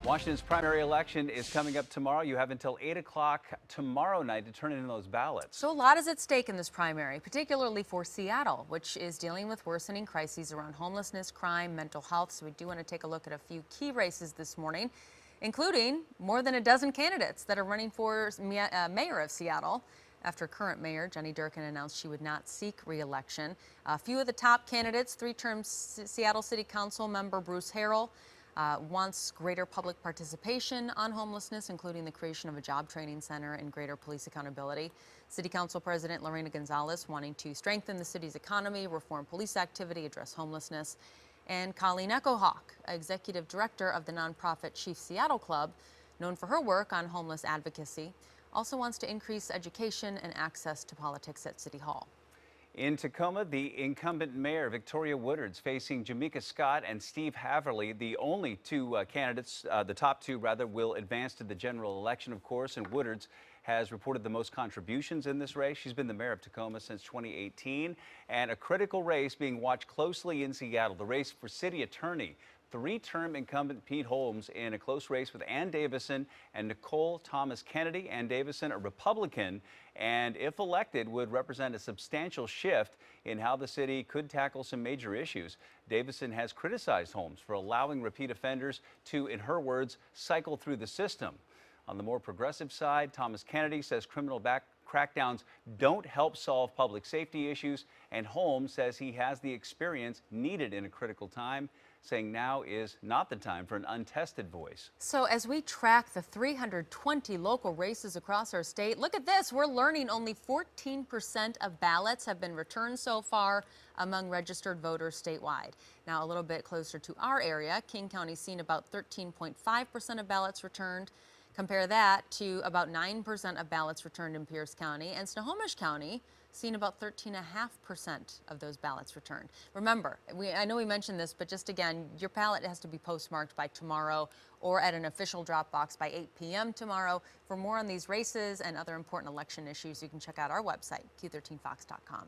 Washington's primary election is coming up tomorrow. You have until 8 o'clock tomorrow night to turn in those ballots. So a lot is at stake in this primary, particularly for Seattle, which is dealing with worsening crises around homelessness, crime, mental health. So we do want to take a look at a few key races this morning, including more than a dozen candidates that are running for mayor of Seattle after current mayor Jenny Durkan announced she would not seek re-election. A few of the top candidates: three-term Seattle City Council member Bruce Harrell wants greater public participation on homelessness, including the creation of a job training center and greater police accountability. City Council President Lorena Gonzalez wanting to strengthen the city's economy, reform police activity, address homelessness. And Colleen Echohawk, executive director of the nonprofit Chief Seattle Club, known for her work on homeless advocacy, also wants to increase education and access to politics at City Hall. In Tacoma, the incumbent mayor, Victoria Woodard's, facing Jamaica Scott and Steve Haverly. The only two candidates, the top two rather, will advance to the general election, of course, and Woodard's has reported the most contributions in this race. She's been the mayor of Tacoma since 2018, and a critical race being watched closely in Seattle, the race for city attorney. Three-term incumbent Pete Holmes in a close race with Ann Davison and Nicole Thomas Kennedy. Ann Davison, a Republican, and if elected would represent a substantial shift in how the city could tackle some major issues. Davison has criticized Holmes for allowing repeat offenders to, in her words, cycle through the system. On the more progressive side, Thomas Kennedy says criminal crackdowns don't help solve public safety issues, and Holmes says he has the experience needed in a critical time, saying now is not the time for an untested voice. So as we track the 320 local races across our state, look at this. We're learning only 14% of ballots have been returned so far among registered voters statewide. Now, a little bit closer to our area, King County's seen about 13.5% of ballots returned. Compare that to about 9% of ballots returned in Pierce County, and Snohomish County seen about 13.5% of those ballots returned. Remember, I know we mentioned this, but just again, your ballot has to be postmarked by tomorrow or at an official drop box by 8 p.m. tomorrow. For more on these races and other important election issues, you can check out our website, Q13fox.com.